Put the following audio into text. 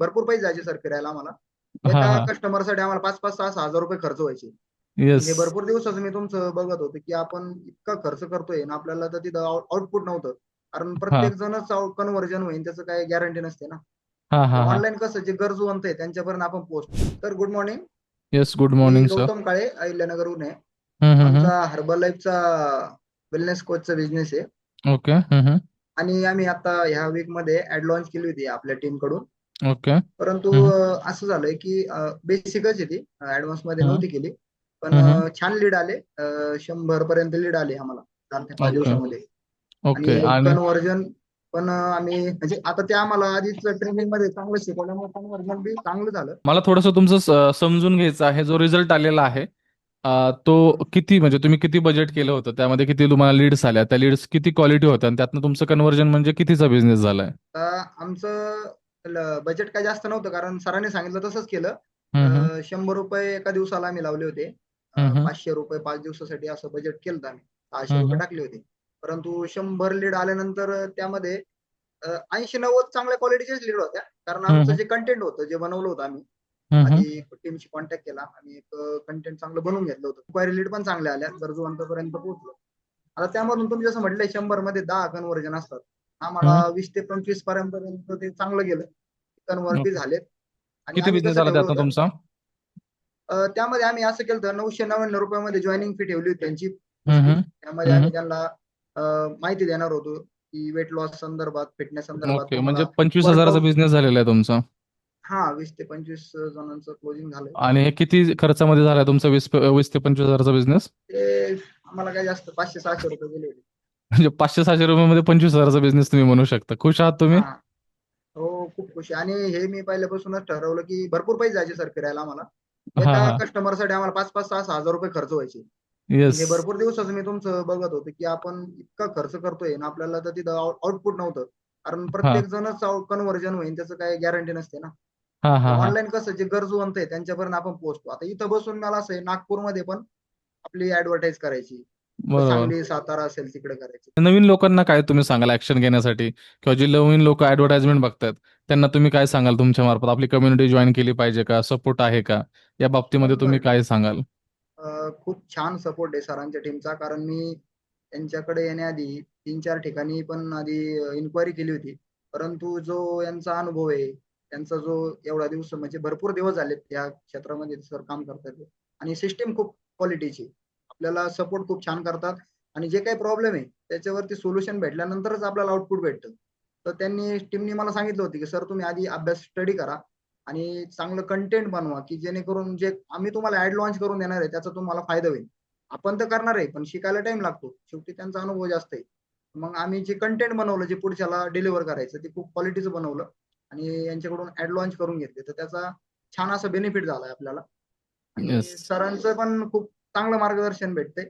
भरपूर पैसे जायचे सर फिरायला आम्हाला. हा एका हा. कस्टमरसाठी आम्हाला 5-5, 6-6 हजार रुपये खर्च व्हायचे. येस. म्हणजे भरपूर दिवसाचं मी तुमचं बघत होतो, की आपण इतका खर्च करतोय आणि आपल्याला तर तिथं आउटपुट नव्हतं. कारण हा प्रत्येक जणच कन्व्हर्जन होईल त्याचं काही गॅरंटी नसते ना. हा तर हा हा. ऑनलाईन कसं जे गरजूवंत आहे त्यांच्यापर्यंत आपण पोहोचतो. तर गुड मॉर्निंग. येस, गुड मी मॉर्निंग सर. गौतम काळे अहिल्यानगरहून आहे. हम्म. आमचा हर्बल लाईफचा वेलनेस कोचचा बिझनेस आहे. ओके. आणि आम्ही आता ह्या वीक मध्ये ऍड लॉन्च केली होती आपल्या टीम कडून. ओके. परंतु हम्म असं झालंय की बेसिकच आहे ती, ऍडव्हान्स मध्ये हम्म नव्हती केली. पण हम्म. छान लीड आले. 100 पर्यंत लीड आले आम्हाला 4 ते 5 ओके. दिवसामध्ये. ओके. आणि आणि कन्व्हर्जन पण आम्ही म्हणजे आता ते आम्हाला आधीच ट्रेनिंग मध्ये चांगलं शिकवल्यामुळे कन्व्हर्जन बी चांगलं झालं. मला थोडंसं तुमचं समजून घ्यायचं आहे. जो रिझल्ट आलेला आहे तो किती, म्हणजे तुम्ही किती बजेट केलं होतं, त्यामध्ये किती तुम्हाला लीड्स आल्या, त्या लीड्स किती क्वालिटी होत्या, आणि त्यातनं तुमचं कन्व्हर्जन म्हणजे कितीचा बिझनेस झालाय? आमचं बजेट काय जास्त नव्हतं कारण सरांनी सांगितलं तसंच केलं. हम्म 100 रुपये एका दिवसाला आम्ही लावले होते. हम्म 500 रुपये 5 दिवसासाठी असं बजेट केलं होतं आम्ही. 600 रुपये हम्म टाकले होते. परंतु 100 लीड आल्यानंतर त्यामध्ये 80-90 चांगल्या क्वालिटीचेच लीड होत्या. कारण आमचं हम्म जे कंटेंट होतं, जे बनवलं होतं आम्ही, हम्म आधी टीमशी कॉन्टॅक्ट केला आणि एक कंटेंट चांगलं बनवून घेतलं होतं. क्वायरी लीड पण चांगल्या आल्या, गरजूवंतांपर्यंत पोहोचलो. आता त्यामधून तुम्ही जसं म्हटलंय 100 मध्ये 10 कन्व्हर्जन असतात. आम्हाला हम्म. 20 ते 25 पर्यंत ते चांगलं गेलं. कन्व्हर्ट बी ओके. झालेत. आणि किती आम्ही बिझनेस कसं झाला ठेवलं त्यातनं होतं, तुमचा? त्यामध्ये आम्ही असं केलं होतं 999 रुपयामध्ये जॉईनिंग फी ठेवली होती त्यांची नुसती. त्यामध्ये हम्म. आम्ही त्यांना माहिती देणार होतो की वेट लॉस संदर्भात, फिटनेस संदर्भात ओके, म्हणजे तुम्हाला 25,000चा वर्कआउट. बिझनेस झालेला आहे तुमचा. हा, 20 ते 25 जणांचं क्लोजिंग झालंय. आणि हे किती खर्चामध्ये झालाय तुमचा 20 ते 25,000चा बिझनेस? ते आम्हाला काय जास्त 500-600 रुपये गेले होते. म्हणजे 500-600 रुपयामध्ये 25,000चा बिझनेस तुम्ही म्हणू शकता. खुश आहात तुम्ही? हा. हो, खूप खुशी. आणि हे मी पहिल्यापासूनच ठरवलं की भरपूर पैसे जायचे सर फिरायला आम्हाला. हा एका हा. कस्टमरसाठी आम्हाला 5-5, 6-6 हजार रुपये खर्च व्हायचे. येस. म्हणजे भरपूर दिवसाचं मी तुमचं बघत होतो की आपण इतका खर्च करतोय आणि आपल्याला तर तिथं आउटपुट नव्हतं. कारण हा प्रत्येक जणच कन्व्हर्जन होईल त्याचं काही गॅरंटी नसते ना. हा तर हा हा. ऑनलाईन कसं जे गरजूवंत आहे त्यांच्यापर्यंत आपण पोहोचतो. आता इथं बसून मला असं आहे नागपूरमध्ये पण आपली ऍडव्हर्टाईज करायची. तर बरोबर. सांगली, सातारा असेल तिकडे करायची. नवीन लोकांना काय तुम्ही सांगाल ऍक्शन घेण्यासाठी, किंवा जे नवीन लोक ऍडव्हर्टाइजमेंट बघतात त्यांना तुम्ही काय सांगाल? तुमच्या मार्फत आपली कम्युनिटी जॉईन केली पाहिजे का? सपोर्ट आहे का? या बाबतीमध्ये तुम्ही 100 काय सांगाल? खूप छान सपोर्ट आहे सरांच्या टीमचा. कारण मी त्यांच्याकडे येण्याआधी 3-4 ठिकाणी पण आधी इन्क्वायरी केली होती. परंतु जो यांचा अनुभव आहे, त्यांचा जो एवढा दिवस म्हणजे भरपूर दिवस झालेत त्या क्षेत्रामध्ये सर काम करतात ते. आणि सिस्टम खूप क्वालिटीची. आपल्याला सपोर्ट खूप छान करतात. आणि जे काही प्रॉब्लेम आहे त्याच्यावरती सोल्युशन भेटल्यानंतरच आपल्याला आउटपुट भेटतं. तर त्यांनी टीमनी मला सांगितलं होतं, की "सर तुम्ही आधी अभ्यास स्टडी करा आणि चांगलं कंटेंट बनवा, की जेणेकरून जे आम्ही तुम्हाला ॲड लॉन्च करून देणार आहे त्याचा तुम्हाला फायदा होईल." आपण तर करणार आहे, पण शिकायला टाईम लागतो. शेवटी त्यांचा अनुभव जास्त आहे. मग आम्ही जे कंटेंट बनवलं, जे पुढच्याला डिलिव्हर करायचं, ते खूप क्वालिटीचं बनवलं आणि यांच्याकडून ॲड लॉन्च करून घेतले. तर त्याचा छान असा बेनिफिट झालाय आपल्याला. आणि येस. सरांचं पण खूप चांगलं मार्गदर्शन भेटतंय.